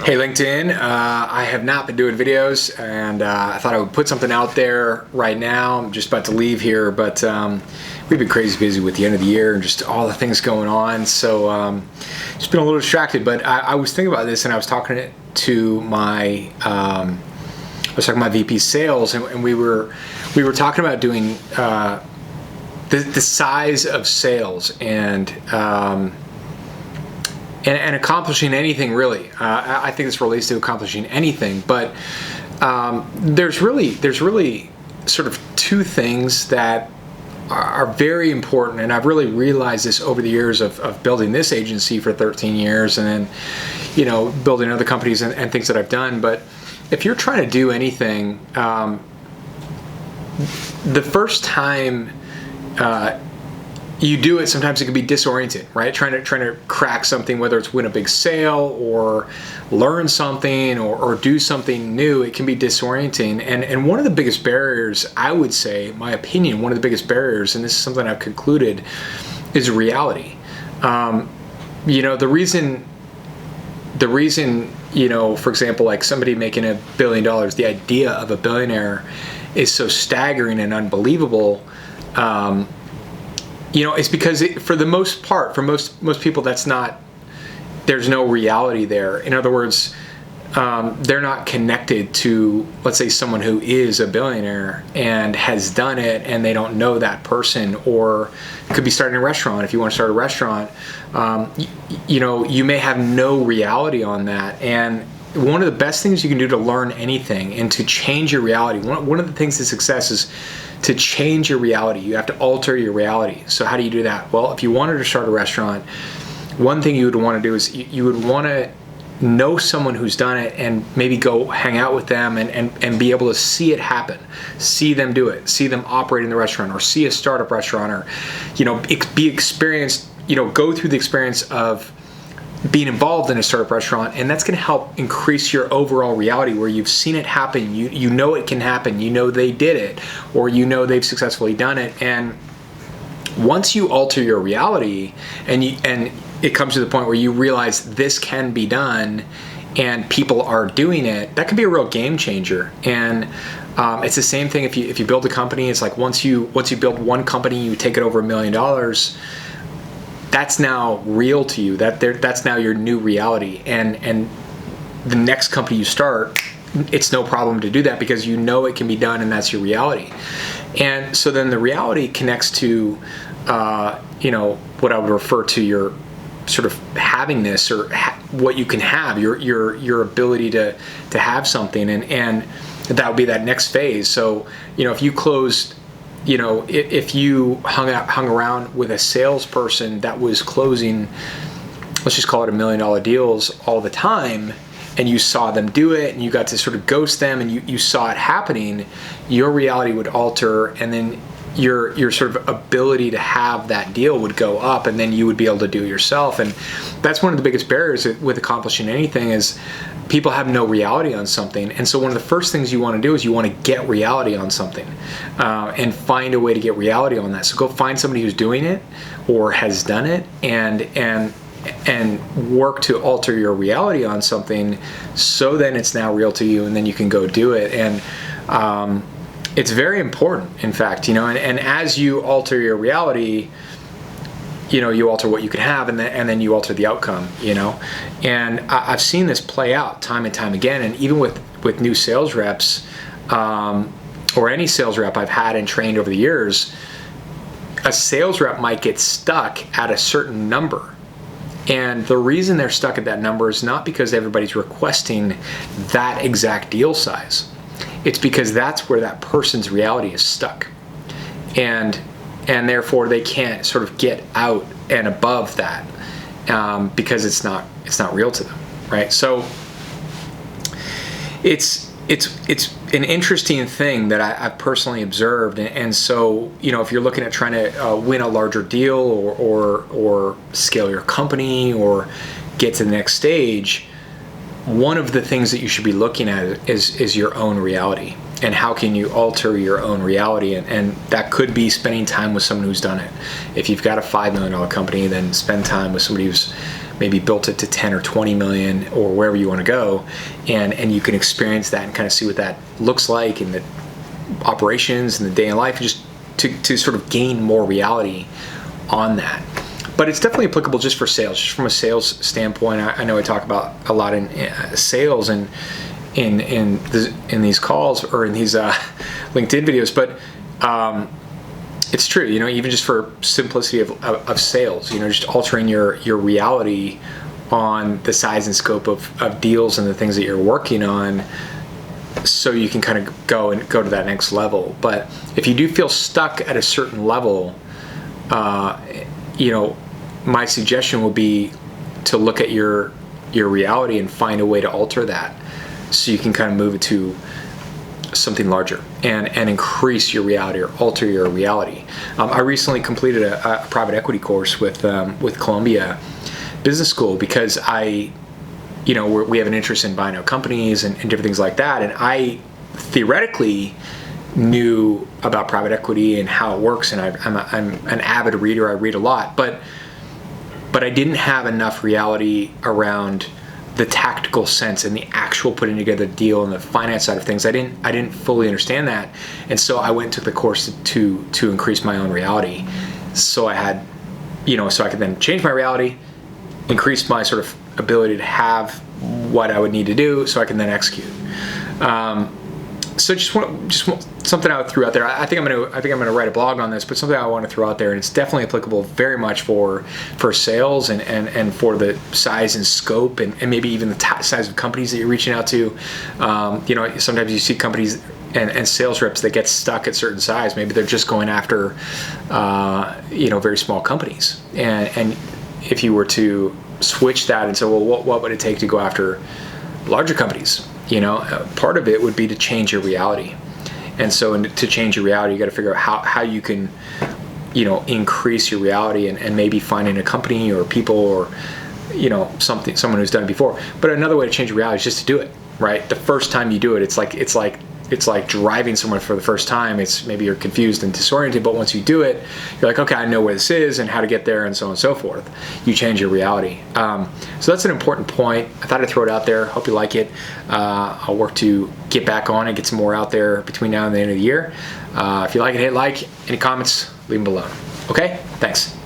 Hey LinkedIn, I have not been doing videos, and I thought I would put something out there right now. I'm just about to leave here, but we've been crazy busy with the end of the year and just all the things going on, so just been a little distracted. But I was thinking about this, and I was talking to my VP sales, and we were talking about doing the size of sales and accomplishing anything really. I think this relates to accomplishing anything, but there's really sort of two things that are very important, and I've really realized this over the years of building this agency for 13 years, and then building other companies and things that I've done. But if you're trying to do anything, the first time you do it, sometimes it can be disoriented, right? Trying to crack something, whether it's win a big sale or learn something or do something new, it can be disorienting. And one of the biggest barriers, I would say, my opinion, one of the biggest barriers, and this is something I've concluded, is reality. The reason, for example, like somebody making $1 billion, the idea of a billionaire is so staggering and unbelievable. It's because for the most part, for most people, there's no reality there. In other words, they're not connected to, let's say, someone who is a billionaire and has done it, and they don't know that person. Or it could be starting a restaurant. If you want to start a restaurant, you may have no reality on that. And one of the best things you can do to learn anything and to change your reality, one of the things to success is to change your reality. You have to alter your reality. So how do you do that? Well, if you wanted to start a restaurant, one thing you would want to do is you would want to know someone who's done it and maybe go hang out with them and be able to see it happen, see them do it, see them operate in the restaurant, or see a startup restaurant, or be experienced, go through the experience of being involved in a startup restaurant, and that's going to help increase your overall reality, where you've seen it happen, you know it can happen, they did it, or they've successfully done it. And once you alter your reality and it comes to the point where you realize this can be done and people are doing it, that can be a real game changer. And it's the same thing if you build a company. It's like once you build one company, you take it over $1 million, that's now real to you. That's now your new reality. And the next company you start, it's no problem to do that because it can be done, and that's your reality. And so then the reality connects to what I would refer to your sort of having this, or what you can have, your ability to have something, and that would be that next phase. So if you closed, if you hung around with a salesperson that was closing, let's just call it $1 million deals all the time, and you saw them do it, and you got to sort of ghost them, and you saw it happening, your reality would alter, and then your sort of ability to have that deal would go up, and then you would be able to do it yourself. And that's one of the biggest barriers with accomplishing anything, is people have no reality on something. And so one of the first things you want to do is you want to get reality on something, and find a way to get reality on that. So go find somebody who's doing it or has done it, and work to alter your reality on something, so then it's now real to you, and then you can go do it. And it's very important, in fact, and as you alter your reality, you alter what you can have, and then you alter the outcome, And I've seen this play out time and time again, and even with new sales reps, or any sales rep I've had and trained over the years, a sales rep might get stuck at a certain number. And the reason they're stuck at that number is not because everybody's requesting that exact deal size. It's because that's where that person's reality is stuck. And therefore they can't sort of get out and above that, because it's not real to them, right? So it's an interesting thing that I've personally observed. And so if you're looking at trying to win a larger deal, or scale your company, or get to the next stage, one of the things that you should be looking at is your own reality, and how can you alter your own reality. And that could be spending time with someone who's done it. If you've got a $5 million company, then spend time with somebody who's maybe built it to 10 or 20 million or wherever you want to go, and you can experience that and kind of see what that looks like in the operations and the day in life, just to sort of gain more reality on that. But it's definitely applicable just for sales, just from a sales standpoint. I know I talk about a lot in sales and in these calls or in these LinkedIn videos, but it's true, even just for simplicity of sales, just altering your reality on the size and scope of deals and the things that you're working on, so you can kind of go to that next level. But if you do feel stuck at a certain level, my suggestion would be to look at your reality and find a way to alter that, so you can kind of move it to something larger and increase your reality or alter your reality. I recently completed a private equity course with Columbia Business School because we have an interest in buying out companies and different things like that. And I theoretically knew about private equity and how it works, and I'm an avid reader. I read a lot, but I didn't have enough reality around the tactical sense and the actual putting together the deal and the finance side of things. I didn't fully understand that, and so I went and took the course to increase my own reality. So I had, so I could then change my reality, increase my sort of ability to have what I would need to do, so I can then execute. So just want something I threw out there. I think I'm gonna write a blog on this, but something I want to throw out there, and it's definitely applicable very much for sales and for the size and scope and maybe even the size of companies that you're reaching out to. Sometimes you see companies and sales reps that get stuck at certain size. Maybe they're just going after very small companies, and if you were to switch that and say, well, what would it take to go after larger companies? Part of it would be to change your reality. And so to change your reality, you got to figure out how you can, increase your reality and maybe finding a company or people or, someone who's done it before. But another way to change your reality is just to do it, right? The first time you do it, it's like driving somewhere for the first time. It's maybe you're confused and disoriented, but once you do it, you're like, okay, I know where this is and how to get there and so on and so forth. You change your reality. So that's an important point. I thought I'd throw it out there. Hope you like it. I'll work to get back on and get some more out there between now and the end of the year. If you like it, hit like. Any comments, leave them below. Okay, thanks.